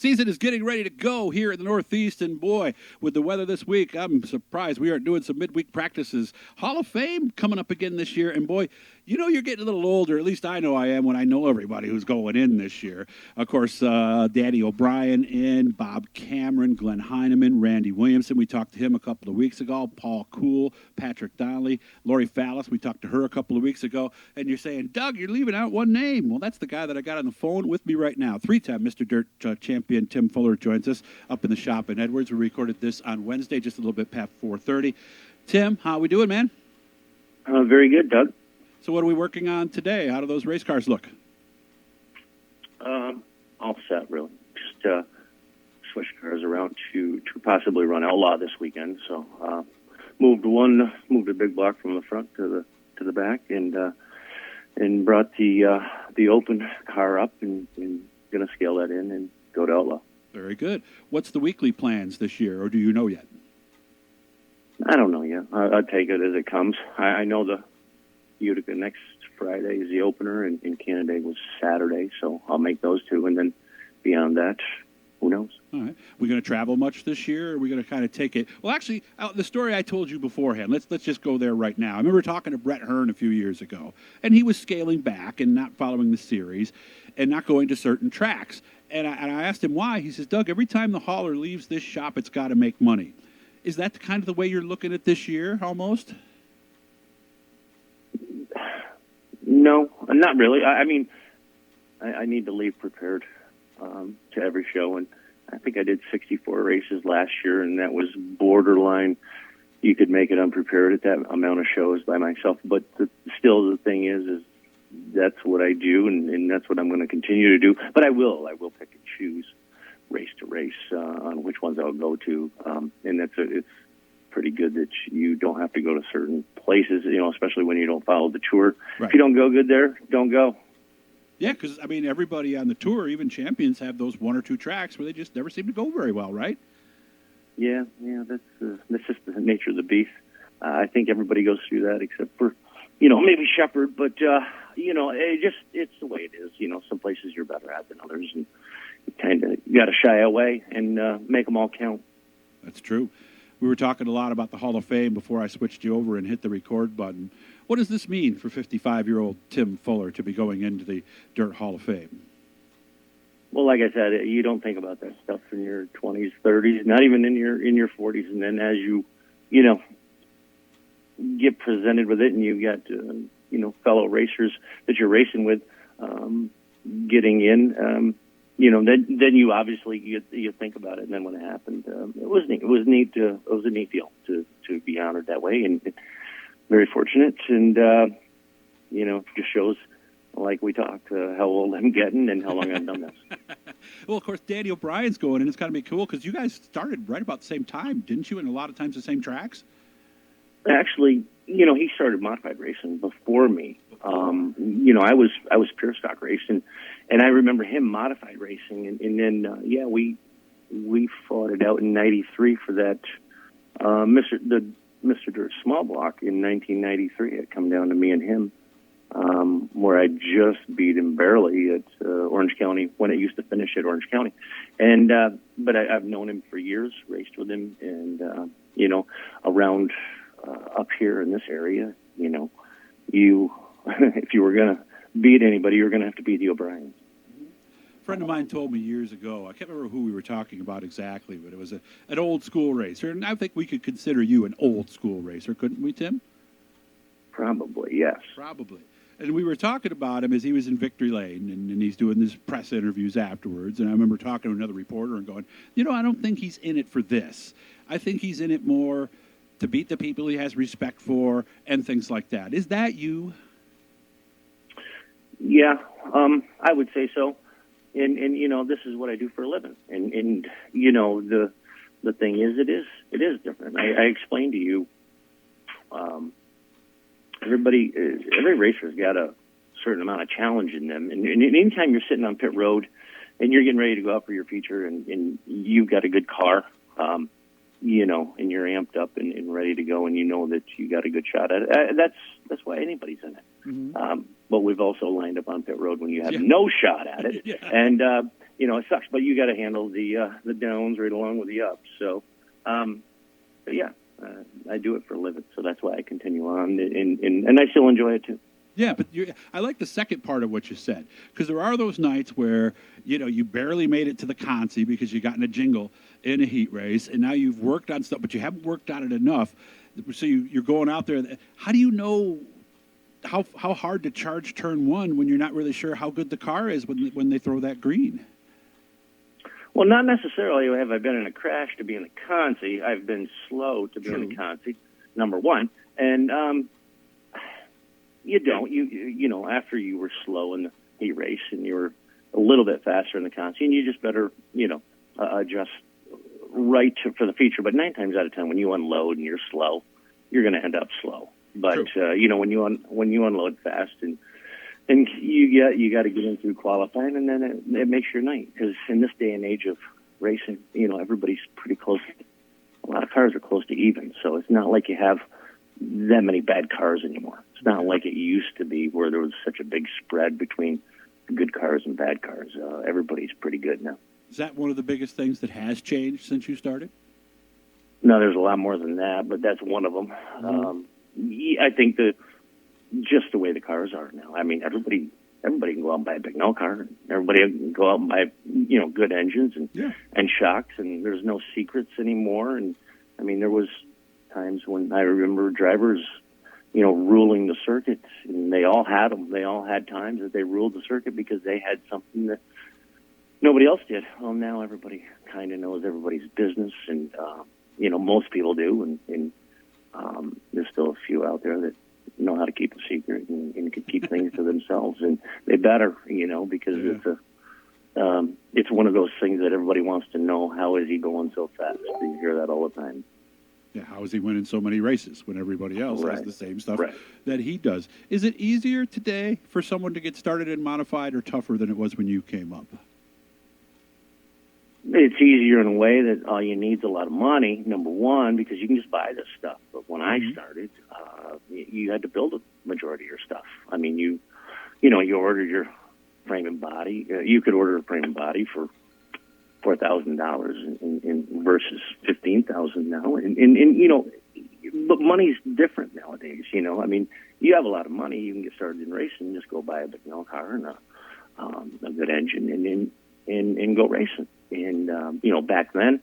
Season is getting ready to go here in the Northeast, and boy, with the weather this week, I'm surprised we aren't doing some midweek practices. Hall of Fame coming up again this year, and boy, you know you're getting a little older. At least I know I am when I know everybody who's going in this year. Of course, Danny O'Brien in, Bob Cameron, Glenn Heineman, Randy Williamson. We talked to him a couple of weeks ago. Paul Cool, Patrick Donnelly, Lori Fallis. We talked to her a couple of weeks ago. And you're saying, Doug, you're leaving out one name. Well, that's the guy that I got on the phone with me right now. Three-time Mr. Dirt champion Tim Fuller joins us up in the shop in Edwards. We recorded this on Wednesday, just a little bit past 4:30. Tim, how we doing, man? Very good, Doug. So what are we working on today? How do those race cars look? All set, really. Just switch cars around to possibly run Outlaw this weekend. So moved a big block from the front to the back, and brought the open car up, and going to scale that in and go to Outlaw. Very good. What's the weekly plans this year, or do you know yet? I don't know yet. I'll take it as it comes. I know the Utica next Friday is the opener, and Canada was Saturday, so I'll make those two, and then beyond that, who knows? All right. We going to travel much this year, or are we going to kind of take it? Well, actually, the story I told you beforehand, let's just go there right now. I remember talking to Brett Hearn a few years ago, and he was scaling back and not following the series and not going to certain tracks. And I asked him why. He says, Doug, every time the hauler leaves this shop, it's got to make money. Is that kind of the way you're looking at this year, almost? No, not really. I mean, I need to leave prepared to every show, and I think I did 64 races last year, and that was borderline. You could make it unprepared at that amount of shows by myself, but still the thing is that's what I do, and that's what I'm going to continue to do. But I will pick and choose race to race on which ones I'll go to, and it's pretty good that you don't have to go to certain places, especially when you don't follow the tour. Right. If you don't go good there, don't go. Yeah, because, I mean, everybody on the tour, even champions, have those one or two tracks where they just never seem to go very well, right? Yeah, that's just the nature of the beast. I think everybody goes through that except for, maybe Shepherd, but, it's the way it is. Some places you're better at than others, and you got to shy away and make them all count. That's true. We were talking a lot about the Hall of Fame before I switched you over and hit the record button. What does this mean for 55-year-old Tim Fuller to be going into the Dirt Hall of Fame? Well, like I said, you don't think about that stuff in your 20s, 30s, not even in your 40s, and then as you get presented with it, and you've got fellow racers that you're racing with getting in. Then you obviously you think about it, and then when it happened, it was neat. It was neat. It was a neat deal to be honored that way, and very fortunate. And it just shows, like we talked, how old I'm getting and how long I've done this. Well, of course, Danny O'Brien's going, and it's got to be cool because you guys started right about the same time, didn't you? And a lot of times the same tracks. Actually, he started modified racing before me. I was pure stock racing, and I remember him modified racing, and then we fought it out in '93 for that Mr. Dirt small block in 1993. It come down to me and him, where I just beat him barely at Orange County when it used to finish at Orange County, and but I've known him for years, raced with him, and around. Up here in this area, if you were going to beat anybody, you were going to have to beat the O'Briens. A friend of mine told me years ago, I can't remember who we were talking about exactly, but it was an old school racer, and I think we could consider you an old school racer, couldn't we, Tim? Probably, yes. Probably. And we were talking about him as he was in Victory Lane, and he's doing these press interviews afterwards, and I remember talking to another reporter and going, I don't think he's in it for this. I think he's in it more to beat the people he has respect for and things like that. Is that you? Yeah, I would say so. And this is what I do for a living. And the thing is, it is different. I explained to you, every racer's got a certain amount of challenge in them. And anytime you're sitting on pit road and you're getting ready to go out for your feature and you've got a good car, and you're amped up and ready to go, and that you got a good shot at it. That's why anybody's in it. Mm-hmm. But we've also lined up on pit road when you have no shot at it. Yeah. And it sucks, but you got to handle the downs right along with the ups. So, but yeah, I do it for a living, so that's why I continue on, and I still enjoy it too. Yeah, but I like the second part of what you said, because there are those nights where, you barely made it to the consi because you got in a jingle in a heat race, and now you've worked on stuff, but you haven't worked on it enough. So you're going out there. How do you know how hard to charge turn one when you're not really sure how good the car is when they throw that green? Well, not necessarily have I been in a crash to be in the consi. I've been slow to be in the consi, number one. And you don't. After you were slow in the heat race and you were a little bit faster in the consi, and you just better, adjust right for the feature. But 9 times out of 10, when you unload and you're slow, you're going to end up slow. But when you unload fast and you got to get in through qualifying, and then it makes your night. Because in this day and age of racing, everybody's pretty close. A lot of cars are close to even, so it's not like you have that many bad cars anymore. It's not like it used to be where there was such a big spread between good cars and bad cars. Everybody's pretty good now. Is that one of the biggest things that has changed since you started? No, there's a lot more than that, but that's one of them. Mm-hmm. I think that just the way the cars are now. I mean, everybody can go out and buy a big no car. Everybody can go out and buy, good engines and shocks, and there's no secrets anymore. And I mean, there was times when I remember drivers, ruling the circuit, and they all had them. They all had times that they ruled the circuit because they had something that nobody else did. Well, now everybody kind of knows everybody's business, and most people do, and there's still a few out there that know how to keep a secret and can keep things to themselves, and they better, because it's one of those things that everybody wants to know. How is he going so fast? You hear that all the time. Yeah, how is he winning so many races when everybody else has the same stuff that he does? Is it easier today for someone to get started in modified, or tougher than it was when you came up? It's easier in a way that all you need is a lot of money, number one, because you can just buy this stuff. But when I started, you had to build a majority of your stuff. I mean, you ordered your frame and body. You could order a frame and body for $4,000 versus $15,000 now, but money's different nowadays. I mean, you have a lot of money, you can get started in racing. Just go buy a big car and a good engine, and go racing. And back then,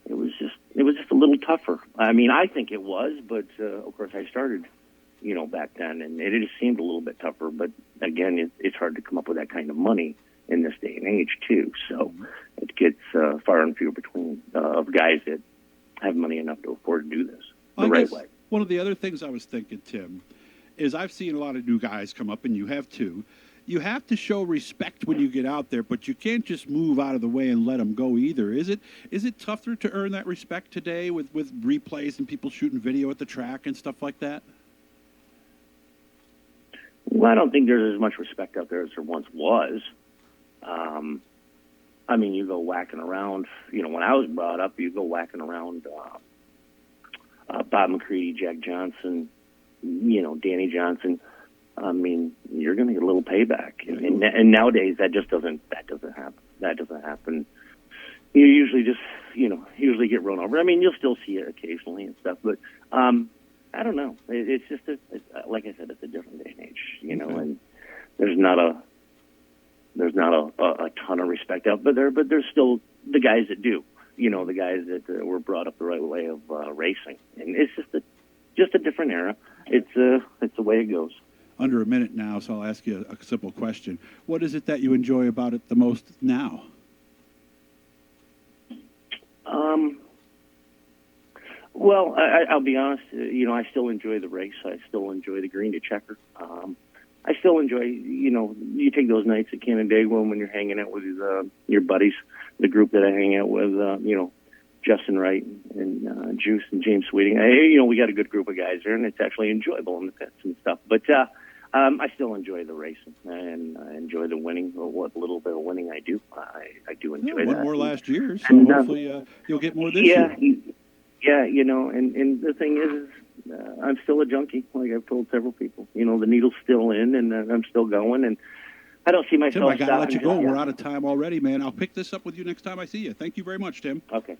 it was just a little tougher. I mean, I think it was, but of course, I started, back then, and it just seemed a little bit tougher. But again, it's hard to come up with that kind of money in this day and age too. So it gets far and few between of guys that have money enough to afford to do this the right way. One of the other things I was thinking, Tim, is I've seen a lot of new guys come up, and you have too. You have to show respect when you get out there, but you can't just move out of the way and let them go either. Is it tougher to earn that respect today with replays and people shooting video at the track and stuff like that? Well, I don't think there's as much respect out there as there once was. I mean, you go whacking around, when I was brought up, you go whacking around Bob McCready, Jack Johnson, Danny Johnson. I mean, you're going to get a little payback, and nowadays that doesn't happen. That doesn't happen. You usually just usually get run over. I mean, you'll still see it occasionally and stuff, but I don't know. It's just like I said, it's a different day and age, and there's not a ton of respect out there, but there's still the guys that do. The guys that were brought up the right way of racing, and it's just a different era. It's the way it goes. Under a minute now, so I'll ask you a simple question. What is it that you enjoy about it the most now? Well, I'll be honest. I still enjoy the race. I still enjoy the green to checker. I still enjoy, you take those nights at Canandaigua when you're hanging out with your buddies, the group that I hang out with, Justin Wright and Juice and James Sweeting. We got a good group of guys there, and it's actually enjoyable in the pits and stuff. But I still enjoy the racing, and I enjoy the winning, or what little bit of winning I do. I do enjoy that. One more last year, so hopefully you'll get more this year. Yeah, and the thing is, I'm still a junkie, like I've told several people. The needle's still in, and I'm still going, and I don't see myself. Tim, I got to let you go. Yeah. We're out of time already, man. I'll pick this up with you next time I see you. Thank you very much, Tim. Okay.